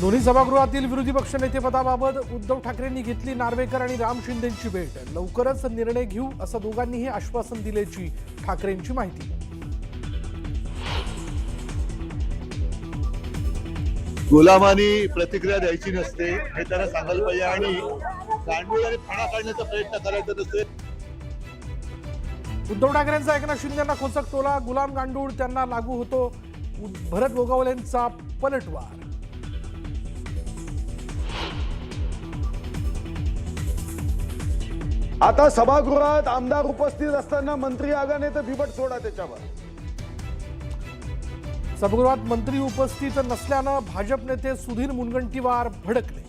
दोन्ही सभागृहातील विरोधी पक्षनेतेपदाबाबत उद्धव ठाकरेंनी घेतली नार्वेकर आणि राम शिंदेंची भेट। लवकरच निर्णय घेऊ असं दोघांनीही आश्वासन दिल्याची ठाकरेंची माहिती। गुलामानी प्रतिक्रिया द्यायची नसते हे त्याला सांगायला पाहिजे आणि गांडूळ आणि फणा काढण्याचा प्रयत्न करायचा नसते। उद्धव ठाकरेंचा एकनाथ शिंदेंना खोचक टोला, गुलाम गांडूळ त्यांना लागू होतो। भरत गोगावलेंचा पलटवार। आता सभागृहात आमदार उपस्थित असताना मंत्री आगाने तर बिबट सोडा त्याच्यावर। सभागृहात मंत्री उपस्थित नसल्यानं भाजप नेते सुधीर मुनगंटीवार भडकले।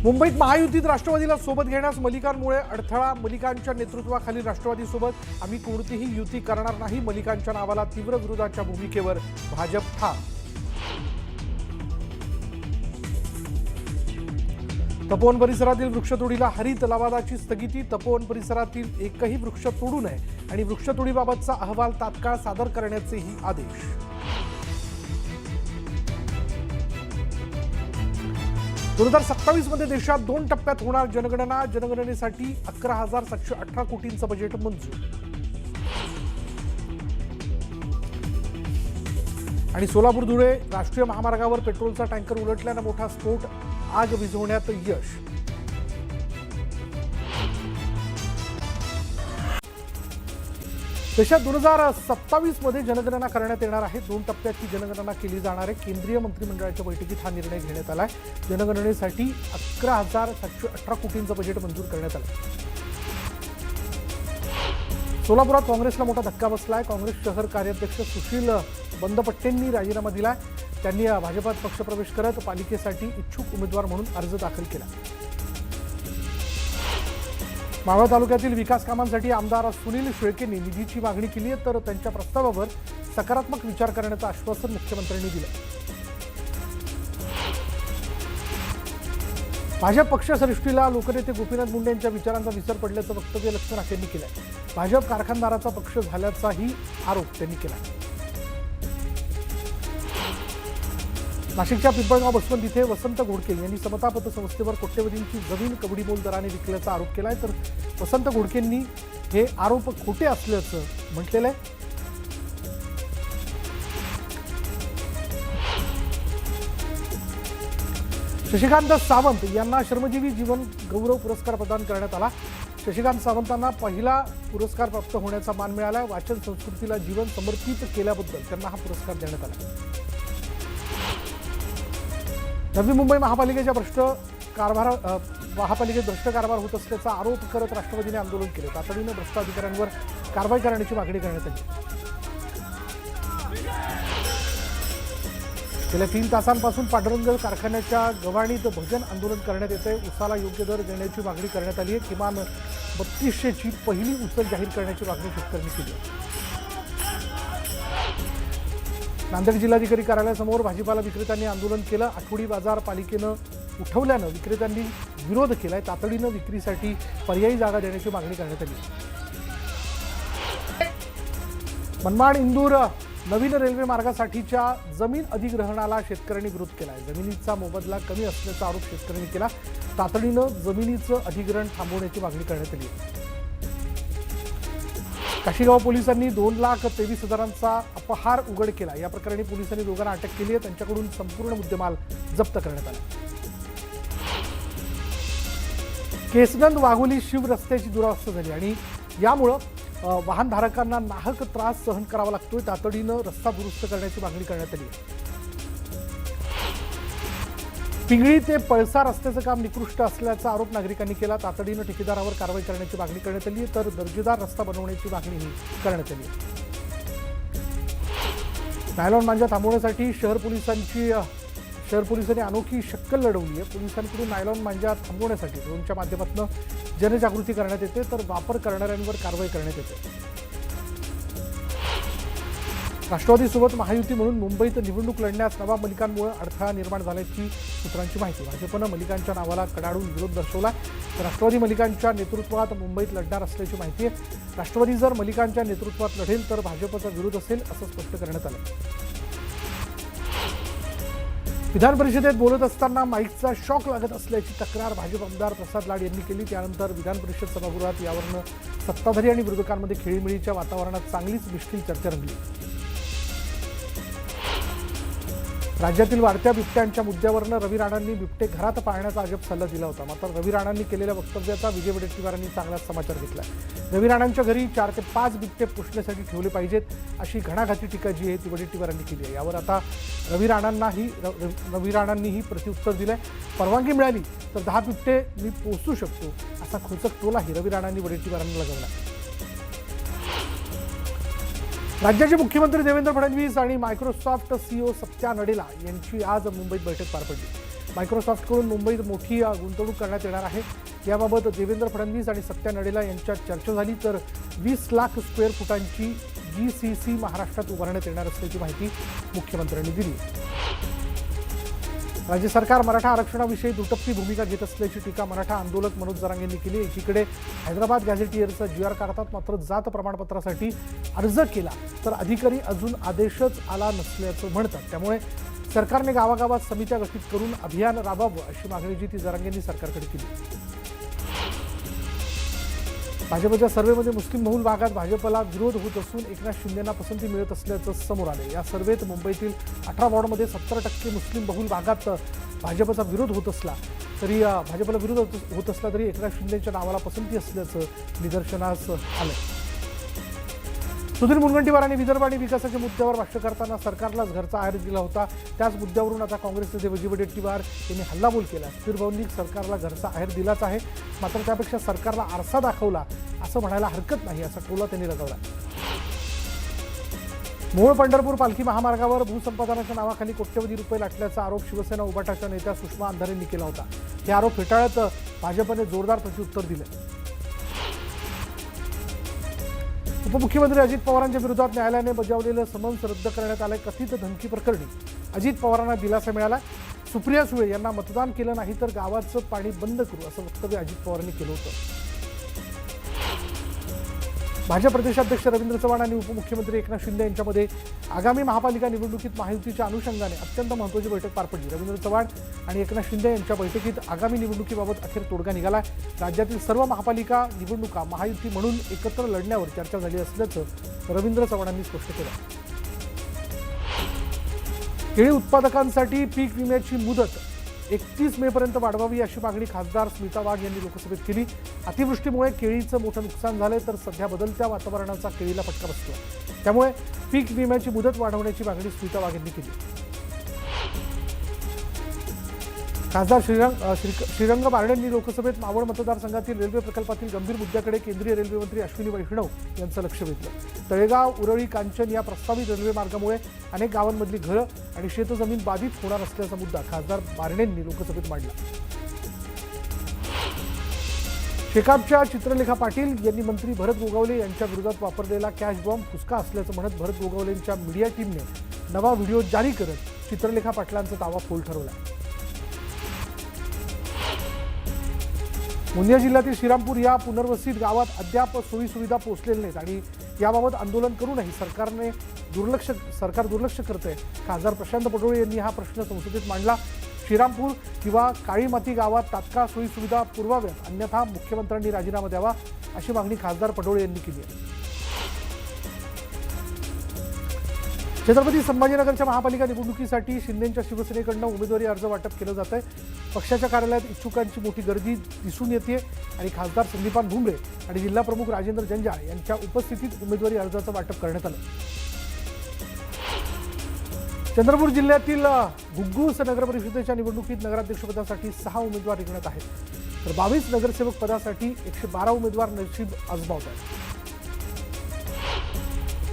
मुंबईत महायुतीत राष्ट्रवादीला सोबत घेण्यास मलिकांमुळे अडथळा। मलिकांच्या नेतृत्वाखाली राष्ट्रवादीसोबत आम्ही कोणतीही युती करणार नाही। मलिकांच्या नावाला तीव्र विरोधाच्या भूमिकेवर भाजप ठाम। तपोवन परिसरातील वृक्षतोडीला हरित लवादाची स्थगिती। तपोवन परिसरातील एकही वृक्ष तोडू नये आणि वृक्षतोडीबाबतचा अहवाल तात्काळ सादर करण्याचेही आदेश। 2027 मध्ये देशात 2 टप्प्यात होणार जनगणना। जनगणनेसाठी 11,718 कोटींचं बजेट मंजूर। आणि सोलापूर धुळे राष्ट्रीय महामार्गावर पेट्रोलचा टँकर उलटल्यानं मोठा स्फोट, आग विझवण्यात यश। देशात 2027 मध्ये जनगणना करण्यात येणार आहे। 2 टप्प्यात ही जनगणना केली जाणार आहे। केंद्रीय मंत्रिमंडळाच्या बैठकीत हा निर्णय घेण्यात आलाय। जनगणनेसाठी 11,718 कोटींचं बजेट मंजूर करण्यात आलं। सोलापुरात काँग्रेसला मोठा धक्का बसलाय। काँग्रेस शहर कार्याध्यक्ष सुशील बंदपट्टेंनी राजीनामा दिलाय। त्यांनी भाजपात पक्षप्रवेश करत पालिकेसाठी इच्छुक उमेदवार म्हणून अर्ज दाखल केला। मावळ तालुक्यातील विकास कामांसाठी आमदार सुनील शेळकेंनी निधीची मागणी केली आहे, तर त्यांच्या प्रस्तावावर सकारात्मक विचार करण्याचं आश्वासन मुख्यमंत्र्यांनी दिलं। भाजप पक्षसृष्टीला लोकनेते गोपीनाथ मुंडे यांच्या विचारांचा विसर पडल्याचं वक्तव्य लक्ष्मण आखेंनी केलंय। भाजप कारखानदाराचा पक्ष झाल्याचाही आरोप त्यांनी केला। नाशिकच्या पिंपळगाव बसवंत इथे वसंत घोडके यांनी समता पतसंस्थेवर कोट्यवधींची जमीन कवडीमोल दराने विकल्याचा आरोप केलाय, तर वसंत घोडकेंनी हे आरोप खोटे असल्याचं म्हटलेलं आहे। शशिकांत सावंत यांना श्रमजीवी जीवन गौरव पुरस्कार प्रदान करण्यात आला। शशिकांत सावंतांना पहिला पुरस्कार प्राप्त होण्याचा मान मिळाला। वाचन संस्कृतीला जीवन समर्पित केल्याबद्दल त्यांना हा पुरस्कार देण्यात आला। नवी मुंबई महापालिकेत भ्रष्ट कारभार होत असल्याचा आरोप करत राष्ट्रवादीने आंदोलन केले। तातडीने भ्रष्ट अधिकाऱ्यांवर कारवाई करण्याची मागणी करण्यात आली। गेल्या 3 तासांपासून पांडुरंग कारखान्याच्या गव्हाणीत भजन आंदोलन करण्यात येते। उसाला योग्य दर देण्याची मागणी करण्यात आली आहे। किमान 3200ची पहिली उचल जाहीर करण्याची मागणी शेतकऱ्यांनी केली आहे। नांदेड जिल्हाधिकारी कार्यालयासमोर भाजीपाला विक्रेत्यांनी आंदोलन केलं। आठवडी बाजार पालिकेनं उठवल्यानं विक्रेत्यांनी विरोध केलाय। तातडीनं विक्रीसाठी पर्यायी जागा देण्याची मागणी करण्यात आली। मनमाड इंदूर नवीन रेल्वे मार्गासाठीच्या जमीन अधिग्रहणाला शेतकऱ्यांनी विरोध केलाय। जमिनीचा मोबदला कमी असल्याचा आरोप शेतकऱ्यांनी केला। तातडीनं जमिनीचं अधिग्रहण थांबवण्याची मागणी करण्यात आली। काशीगाव पोलिसांनी 2,23,000चा अपहार उघड केला। या प्रकरणी पोलिसांनी दोघांना अटक केली आहे। त्यांच्याकडून संपूर्ण मुद्देमाल जप्त करण्यात आला। केसनंद वाघोली शिव रस्त्याची दुरावस्था झाली आणि यामुळं वाहनधारकांना नाहक त्रास सहन करावा लागतोय। तातडीनं रस्ता दुरुस्त करण्याची मागणी करण्यात आली आहे। पिंगळी ते पळसा रस्त्याचं काम निकृष्ट असल्याचा आरोप नागरिकांनी केला। तातडीनं ठेकेदारावर कारवाई करण्याची मागणी करण्यात आली आहे, तर दर्जेदार रस्ता बनवण्याची मागणीही करण्यात आली आहे। नायलॉन मांजा थांबवण्यासाठी शहर पोलिसांनी अनोखी शक्कल लढवली आहे। पोलिसांकडून नायलॉन मांजा थांबवण्यासाठी ड्रोनच्या माध्यमातून जनजागृती करण्यात येते, तर वापर करणाऱ्यांवर कारवाई करण्यात येते। राष्ट्रवादीसोबत महायुती म्हणून मुंबईत निवडणूक लढण्यास नवाब मलिकांमुळे अडथळा निर्माण झाल्याची सूत्रांची माहिती. भाजपनं मलिकांच्या नावाला कडाडून विरोध दर्शवला तर राष्ट्रवादी मलिकांच्या नेतृत्वात मुंबईत लढणार असल्याची माहिती आहे. राष्ट्रवादी जर मलिकांच्या नेतृत्वात लढेल तर भाजपचा विरोध असेल असं स्पष्ट करण्यात आलं. विधान परिषदेत बोलत असताना माईकचा शॉक लागत असल्याची तक्रार भाजप आमदार प्रसाद लाड यांनी केली. त्यानंतर विधान परिषद सभागृहात यावरून सत्ताधारी आणि विरोधकांमध्ये खेळीमेळीच्या वातावरणात चांगलीच मिश्किल चर्चा रंगली. राज्यातील वाढत्या बिबट्यांच्या मुद्द्यावरून रवी राणांनी बिबटे घरात पाळण्याचा अजब सल्ला दिला होता. मात्र रवी राणांनी केलेल्या वक्तव्याचा विजय वडेट्टीवारांनी चांगलाच समाचार घेतला. रवी राणांच्या घरी 4 ते 5 बिबटे पोषण्यासाठी ठेवले पाहिजेत अशी घणाघाती टीका जी आहे ती वडेट्टीवारांनी केली आहे. यावर आता रवी राणांनीही प्रत्युत्तर दिलंय. परवानगी मिळाली तर 10 बिबटे मी पोसू शकतो असा खोचक टोलाही रवी राणांनी वडेट्टीवारांना लगावला. राज्याचे मुख्यमंत्री देवेंद्र फडणवीस आणि मायक्रोसॉफ्ट सीईओ सत्या नडेला यांची आज मुंबईत बैठक पार पडली. मायक्रोसॉफ्टकडून मुंबईत मोठी गुंतवणूक करण्यात येणार आहे. याबाबत देवेंद्र फडणवीस आणि सत्या नडेला यांच्यात चर्चा झाली तर 20 लाख स्क्वेअर फुटांची GCC महाराष्ट्रात उभारण्यात येणार असल्याची माहिती मुख्यमंत्र्यांनी दिली. राज्य सरकार मराठा आरक्षणाविषयी दुटप्पी भूमिका घेत असल्याची टीका मराठा आंदोलक मनोज जरांगे यांनी केली. एकीकडे हैदराबाद गॅझेटियरचा GR काढतात, मात्र जात प्रमाणपत्रासाठी अर्ज केला तर अधिकारी अजून आदेशच आला नसल्याचं म्हणतात. त्यामुळे सरकारने गावागावात समित्या गठीत करून अभियान राबवावं अशी मागणी जी ती जरांगे यांनी सरकारकडे केली. भाजपच्या सर्व्हेमध्ये मुस्लिम बहुल भागात भाजपला विरोध होत असून एकनाथ शिंदेंना पसंती मिळत असल्याचं समोर आले. या सर्व्हेत मुंबईतील 18 वॉर्डमध्ये 70% मुस्लिम बहुल भागात भाजपचा विरोध होत असला तरी एकनाथ शिंदेच्या नावाला पसंती असल्याचं निदर्शनास आलं. सुधीर मुनगंटीवारांनी विदर्भ आणि विकासाच्या मुद्द्यावर भाष्य करताना सरकारलाच घरचा आहेर दिला होता. त्याच मुद्द्यावरून आता काँग्रेस नेते विजय वडेट्टीवार यांनी हल्लाबोल केला. सुधीर भाऊंनी सरकारला घरचा आहेर दिलाच आहे, मात्र त्यापेक्षा सरकारला आरसा दाखवला असं म्हणायला हरकत नाही असा टोला त्यांनी लगावला. मोहोळ पंढरपूर पालखी महामार्गावर भूसंपादनाच्या नावाखाली कोट्यवधी रुपये लाटल्याचा आरोप शिवसेना उभाटाच्या नेत्या सुषमा अंधारे यांनी केला होता. हे आरोप फेटाळत भाजपने जोरदार प्रत्युत्तर दिले. उपमुख्यमंत्री अजित पवारांच्या विरोधात न्यायालयाने बजावलेलं समन्स रद्द करण्यात आलंय. कथित धमकी प्रकरणी अजित पवारांना दिलासा मिळाला. सुप्रिया सुळे यांना मतदान केलं नाही तर गावाचं पाणी बंद करू असं वक्तव्य अजित पवारांनी केलं होतं. भाजप प्रदेशाध्यक्ष रवींद्र चव्हाण आणि उपमुख्यमंत्री एकनाथ शिंदे यांच्यामध्ये आगामी महापालिका निवडणुकीत महायुतीच्या अनुषंगाने अत्यंत महत्त्वाची बैठक पार पडली. रवींद्र चव्हाण आणि एकनाथ शिंदे यांच्या बैठकीत आगामी निवडणुकीबाबत अखेर तोडगा निघाला. राज्यातील सर्व महापालिका निवडणुका महायुती म्हणून एकत्र लढण्यावर चर्चा झाली असल्याचं रवींद्र चव्हाणांनी स्पष्ट केलं. केळी उत्पादकांसाठी पीक विम्याची मुदत 31 मेपर्यंत वाढवावी अशी मागणी खासदार स्मिता वाघ यांनी लोकसभेत केली. अतिवृष्टीमुळे केळीचं मोठं नुकसान झालंय तर सध्या बदलत्या वातावरणाचा केळीला फटका बसतो. त्यामुळे पीक विम्याची मुदत वाढवण्याची मागणी स्मिता वाघ यांनी केली. खासदार श्रीरंग बारडेंनी लोकसभेत मावळ मतदारसंघातील रेल्वे प्रकल्पातील गंभीर मुद्द्याकडे केंद्रीय रेल्वे मंत्री अश्विनी वैष्णव यांचं लक्ष वेधलं. तळेगाव उरळी कांचन या प्रस्तावित रेल्वे मार्गामुळे अनेक गावांमधली घरं आणि शेतजमीन बाधित होणार असल्याचा मुद्दा खासदार बारडेंनी लोकसभेत मांडला. शेकापच्या चित्रलेखा पाटील यांनी मंत्री भरत गोगावले यांच्या विरोधात वापरलेला कॅश बॉम्ब फुसका असल्याचं म्हणत भरत गोगावलेंच्या मीडिया टीमने नवा व्हिडिओ जारी करत चित्रलेखा पाटलांचा दावा फोल ठरवला. गोंदिया जिल्ह्यातील श्रीरामपूर या पुनर्वसित गावात अद्याप सोयीसुविधा पोहोचलेल्या नाहीत आणि याबाबत आंदोलन करूनही सरकार दुर्लक्ष करतंय. खासदार प्रशांत पटोळे यांनी हा प्रश्न संसदेत मांडला. श्रीरामपूर किंवा काळी माती गावात तात्काळ सोयीसुविधा पुरवाव्यात, अन्यथा मुख्यमंत्र्यांनी राजीनामा द्यावा अशी मागणी खासदार पटोळे यांनी केली आहे. छत्रपती संभाजीनगरच्या महापालिका निवडणुकीसाठी शिंदेंच्या शिवसेनेकडून उमेदवारी अर्ज वाटप केलं जात आहे. पक्षाच्या कार्यालयात इच्छुकांची मोठी गर्दी दिसून येते आणि खासदार संदीपान भुमरे आणि जिल्हा प्रमुख राजेंद्र जंजाळ यांच्या उपस्थितीत उमेदवारी अर्जाचं वाटप करण्यात आलं. चंद्रपूर जिल्ह्यातील घुग्गुस नगर परिषदेच्या निवडणुकीत नगराध्यक्षपदासाठी 6 उमेदवार रिंगणात आहेत तर 22 नगरसेवक पदासाठी 112 उमेदवार नशीब आजमावत आहेत.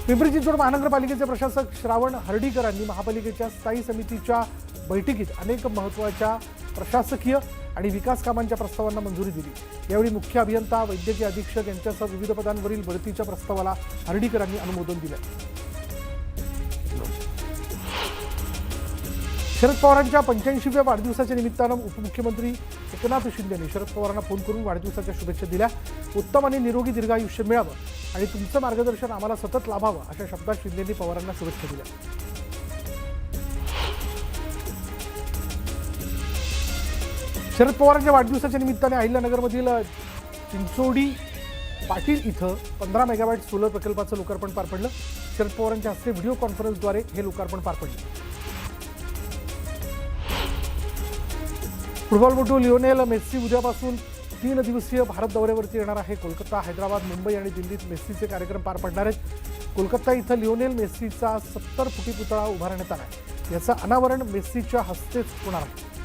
पिंपरी चिंचवड महानगरपालिकेचे प्रशासक श्रावण हर्डीकरांनी महापालिकेच्या स्थायी समितीच्या बैठकीत अनेक महत्त्वाच्या प्रशासकीय आणि विकास कामांच्या प्रस्तावांना मंजुरी दिली. यावेळी मुख्य अभियंता, वैद्यकीय अधीक्षक यांच्यासह विविध पदांवरील बढतीच्या प्रस्तावाला हर्डीकरांनी अनुमोदन दिलं. शरद पवारांच्या 85व्या वाढदिवसाच्या निमित्तानं उपमुख्यमंत्री एकनाथ शिंदे यांनी शरद पवारांना फोन करून वाढदिवसाच्या शुभेच्छा दिल्या. उत्तम आणि निरोगी दीर्घायुष्य मिळावं आणि तुमचं मार्गदर्शन आम्हाला सतत लाभावं अशा शब्दात शिंदेंनी पवारांना शुभेच्छा दिल्या. शरद पवारांच्या वाढदिवसाच्या निमित्ताने अहिल्यानगरमधील चिंचोडी पाटील इथं 15 मेगावॅट सोलर प्रकल्पाचं लोकार्पण पार पडलं. शरद पवारांच्या हस्ते व्हिडिओ कॉन्फरन्सद्वारे हे लोकार्पण पार पडलं. फुटबॉलपटू लिओनेल मेस्सी उद्यापासून 3 दिवसीय भारत दौऱ्यावरती येणार आहे. कोलकाता, हैदराबाद, मुंबई आणि दिल्लीत मेस्सीचे कार्यक्रम पार पडणार आहेत. कोलकाता इथं लिओनेल मेस्सीचा 70 फुटी पुतळा उभारण्यात आला आहे. याचं अनावरण मेस्सीच्या हस्तेच होणार आहे.